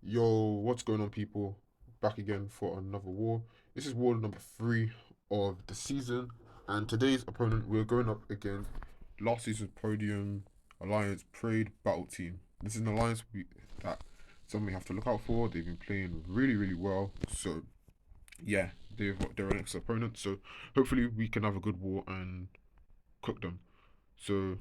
Yo, what's going on, people? Back again for another war. This is war number 3 of the season, and today's opponent we're going up against last season's podium alliance Parade Battle Team. This is an alliance that some may have to look out for. They've been playing really, really well. So yeah, they're an ex opponent. So hopefully we can have a good war and cook them. So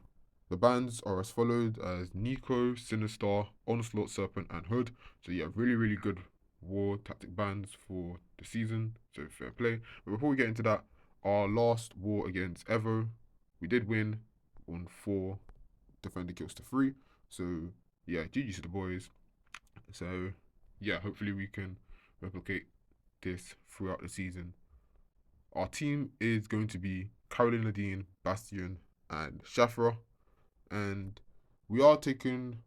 the bands are as followed as Nico, Sinister, Onslaught, Serpent, and Hood. So yeah, really, really good war tactic bands for the season. So fair play. But before we get into that, our last war against Evo, we did win on 4 defender kills to 3. So yeah, GG to the boys. So yeah, hopefully we can replicate this throughout the season. Our team is going to be Karolina Dean, Bastion, and Shathra. And we are taking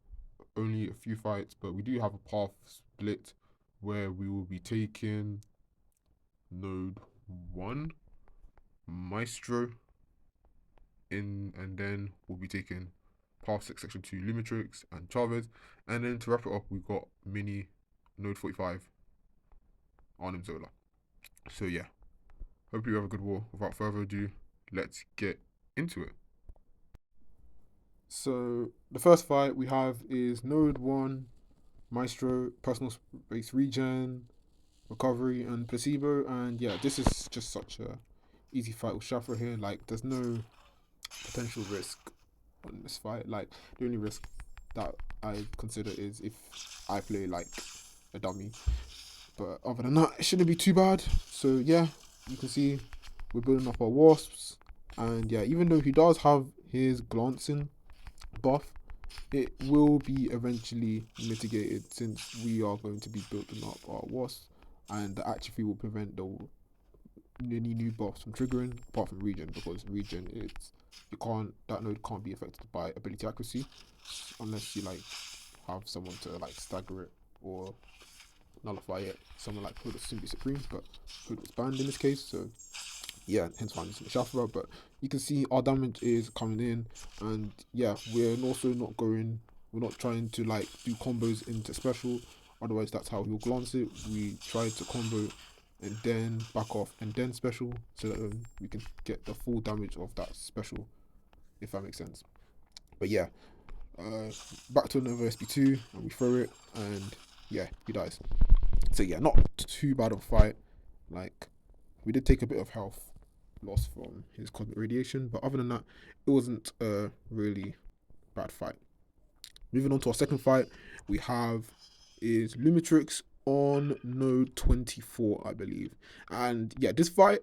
only a few fights, but we do have a path split where we will be taking Node 1, Maestro, and then we'll be taking path 6, section 2, Lumatrix, and Chavez. And then to wrap it up, we've got mini Node 45, Arnim Zola. So yeah, hope you have a good war. Without further ado, let's get into it. So the first fight we have is Node 1, Maestro, personal space regen, recovery, and placebo. And yeah, this is just such a easy fight with Shafra here. Like, there's no potential risk on this fight. Like, the only risk that I consider is if I play like a dummy. But other than that, it shouldn't be too bad. So yeah, you can see we're building up our wasps. And yeah, even though he does have his glancing buff, it will be eventually mitigated since we are going to be building up our wasps, and the atrophy will prevent any new buffs from triggering, apart from regen, because regen it's you can't that node can't be affected by ability accuracy unless you like have someone to like stagger it or nullify it. Someone like Hood or Simbi Supreme, but Hood was banned in this case, so yeah, hence why I'm using the Shathra. But you can see our damage is coming in, and yeah, we're also not going. We're not trying to like do combos into special. Otherwise, that's how he'll glance it. We try to combo and then back off and then special, so that we can get the full damage of that special, if that makes sense. But yeah, uh, back to another SB2, and we throw it, and yeah, he dies. So yeah, not too bad of a fight. Like, we did take a bit of health loss from his cosmic radiation, but other than that, it wasn't a really bad fight. Moving on to our second fight, we have is Lumatrix on node 24, I believe. And yeah, this fight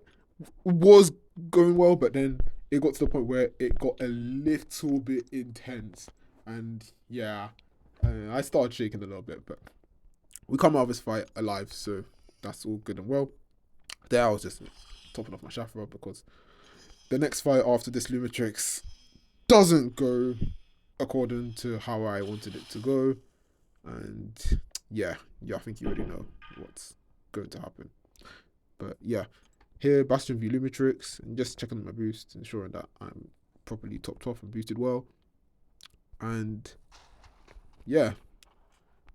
was going well, but then it got to the point where it got a little bit intense. And yeah, I started shaking a little bit, but we come out of this fight alive, so that's all good and well. There I was just topping off my Shafra because the next fight after this Lumatrix doesn't go according to how I wanted it to go. And yeah, I think you already know what's going to happen. But yeah, here Bastion v Lumatrix, and just checking my boost, ensuring that I'm properly topped off and boosted well. And yeah,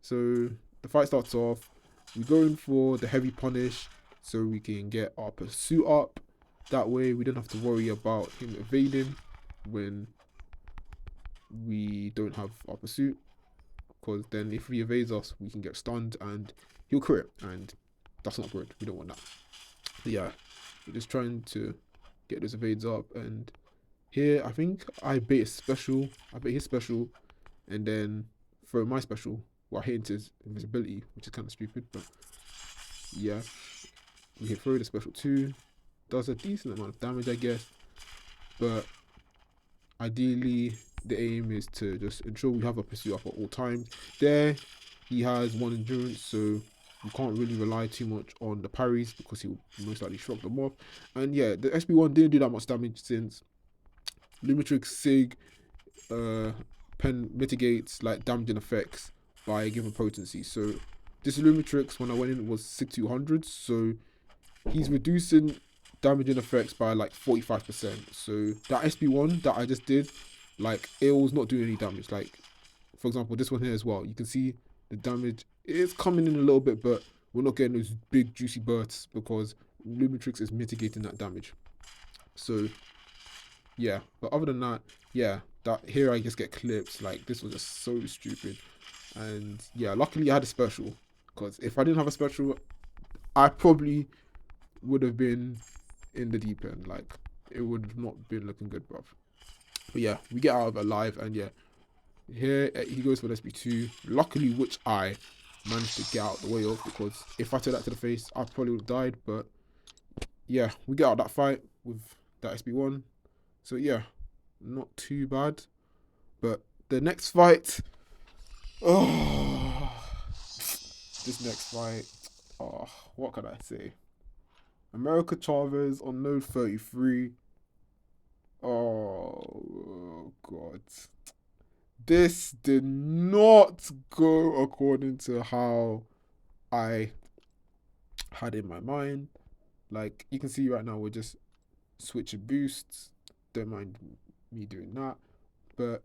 so the fight starts off. We're going for the heavy punish so we can get our pursuit up. That way we don't have to worry about him evading when we don't have our pursuit. Because then if he evades us, we can get stunned and he'll crit. And that's not good. We don't want that. But yeah, we're just trying to get those evades up. And here, I think I bait a special. I bait his special. And then throw my special while hitting his invisibility, which is kind of stupid. But yeah, we hit throw the special too. Does a decent amount of damage, I guess. But ideally, the aim is to just ensure we have a pursuit up at all times. There, he has 1 endurance, so you can't really rely too much on the parries because he will most likely shrug them off. And yeah, the SB1 didn't do that much damage since Lumatrix Sig pen mitigates like damaging effects by a given potency. So this Lumatrix, when I went in, was 6200, so he's reducing damaging effects by like 45%. So that SB1 that I just did, like, it was not doing any damage. Like, for example, this one here as well, you can see the damage it's coming in a little bit, but we're not getting those big juicy bursts because Lumatrix is mitigating that damage. So yeah, but other than that, yeah, that here I just get clips. Like this was just so stupid, and yeah, luckily I had a special, because if I didn't have a special, I probably would have been in the deep end. Like it would have not been looking good, bruv. But yeah, we get out of it alive, and yeah, here he goes for the SB2. Luckily, which I managed to get out the way of, because if I took that to the face, I probably would have died. But yeah, we get out that fight with that SB1. So yeah, not too bad. But the next fight, oh, this next fight, oh, what can I say? America Chavez on node 33. Oh god. This did not go according to how I had in my mind. Like you can see right now, we're just switching boosts. Don't mind me doing that. But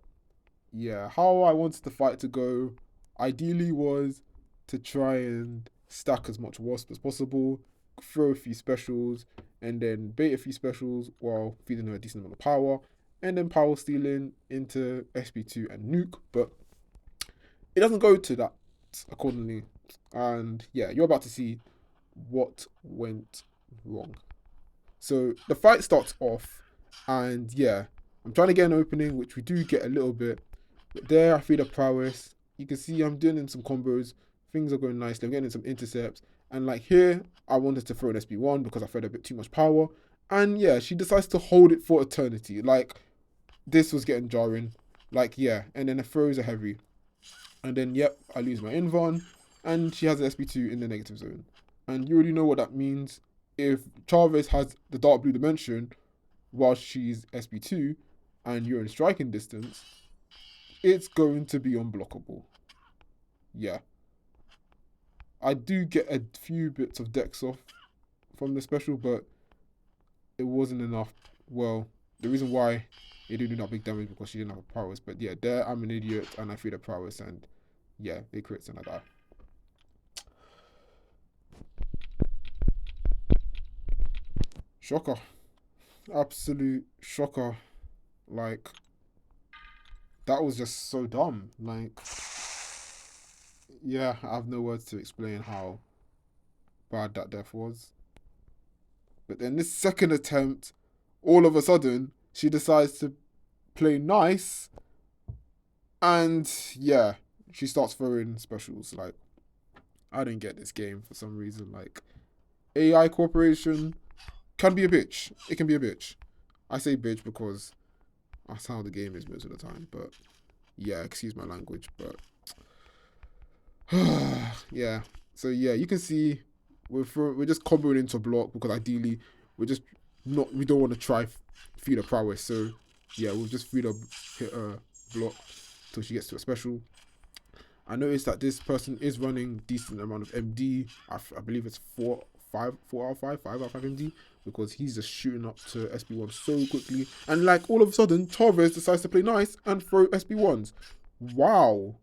yeah, how I wanted the fight to go ideally was to try and stack as much wasp as possible, throw a few specials, and then bait a few specials while feeding her a decent amount of power, and then power stealing into SP2 and nuke. But it doesn't go to that accordingly. And yeah, you're about to see what went wrong. So the fight starts off, and yeah, I'm trying to get an opening, which we do get a little bit. But there, I feel the prowess. You can see I'm doing in some combos. Things are going nicely. I'm getting in some intercepts. And like here, I wanted to throw an SB1 because I fed a bit too much power. And yeah, she decides to hold it for eternity. Like, this was getting jarring. Like, yeah. And then the throws are heavy. And then, yep, I lose my invuln. And she has an SB2 in the negative zone. And you already know what that means. If Chavez has the dark blue dimension while she's SB2 and you're in striking distance, it's going to be unblockable. Yeah. I do get a few bits of dex off from the special, but it wasn't enough. Well, the reason why it didn't do that big damage because she didn't have a prowess. But yeah, there I'm an idiot and I feel the prowess, and yeah, it crits and I die. Shocker. Absolute shocker. Like, that was just so dumb. Like, yeah, I have no words to explain how bad that death was. But then this second attempt, all of a sudden, she decides to play nice. And yeah, she starts throwing specials. Like, I didn't get this game for some reason. Like, AI Corporation can be a bitch. It can be a bitch. I say bitch because that's how the game is most of the time. But yeah, excuse my language. But yeah. So yeah, you can see we're just comboing into block because ideally we don't want to try feed a prowess. So yeah, we'll just feed a hit a block till she gets to a special. I noticed that this person is running decent amount of MD. I believe it's 4 out of 5 MD, because he's just shooting up to SB1 so quickly. And like all of a sudden, Chavez decides to play nice and throw SB1s. Wow.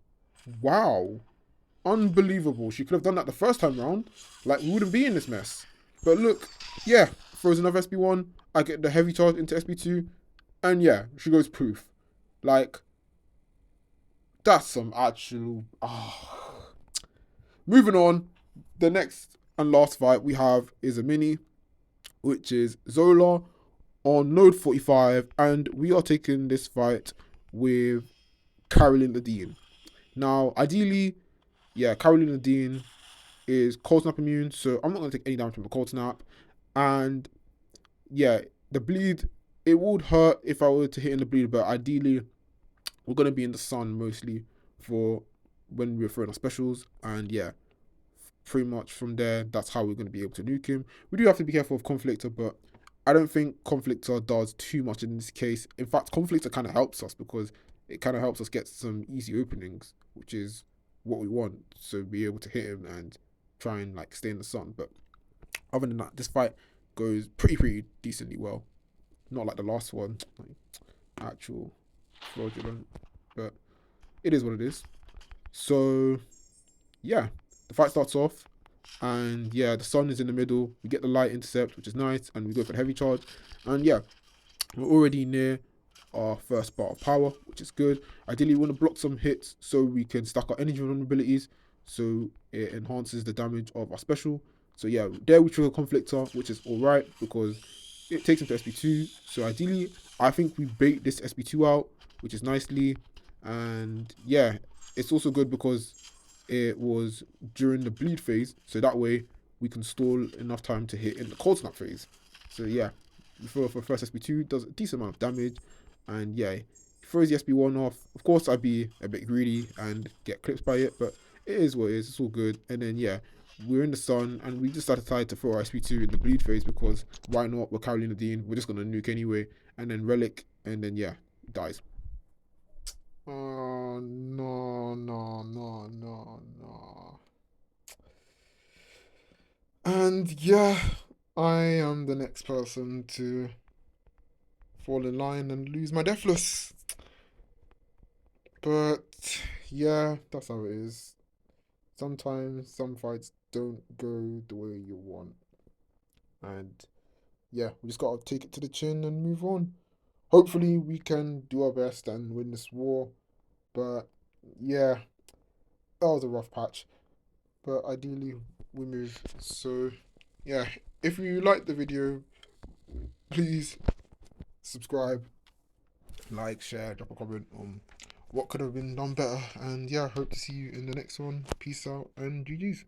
Unbelievable. She could have done that the first time round. Like, we wouldn't be in this mess. But look, yeah, throws another SB1. I get the heavy charge into SB2. And yeah, she goes proof. Like, that's some actual... Moving on, the next and last fight we have is a mini, which is Zola on node 45. And we are taking this fight with Karolina Dean. Now, ideally... yeah, Karolina Dean is cold snap immune, so I'm not going to take any damage from the cold snap. And yeah, the bleed, it would hurt if I were to hit in the bleed, but ideally, we're going to be in the sun mostly for when we're throwing our specials. And yeah, pretty much from there, that's how we're going to be able to nuke him. We do have to be careful of Conflictor, but I don't think Conflictor does too much in this case. In fact, Conflictor kind of helps us because it kind of helps us get some easy openings, which is what we want, so be able to hit him and try and like stay in the sun. But other than that, this fight goes pretty decently well. Not like the last one, like actual fraudulent, but it is what it is. So yeah, the fight starts off, and yeah, the sun is in the middle. We get the light intercept, which is nice, and we go for the heavy charge. And yeah, we're already near our first bar of power, which is good. Ideally, we want to block some hits so we can stack our energy vulnerabilities, so it enhances the damage of our special. So yeah, there we trigger Conflictor, which is alright because it takes him to SB2. So ideally, I think we bait this SB2 out, which is nicely. And yeah, it's also good because it was during the bleed phase, so that way we can stall enough time to hit in the cold snap phase. So yeah, for first SB2 does a decent amount of damage, and yeah, throws the SB1 off. Of course, I'd be a bit greedy and get clipped by it, but it is what it is. It's all good. And then yeah, we're in the sun, and we just decided to throw our SB2 in the bleed phase because why not? We're Karolina Dean. We're just gonna nuke anyway, and then relic, and then yeah, dies. Oh no, no, no, no, no. And yeah, I am the next person to fall in line and lose my Deathless. But yeah, that's how it is. Sometimes some fights don't go the way you want. And yeah, we just gotta take it to the chin and move on. Hopefully we can do our best and win this war. But yeah, that was a rough patch. But ideally we move. So yeah, if you like the video, please subscribe, like, share, drop a comment on what could have been done better. And yeah, hope to see you in the next one. Peace out and GG's.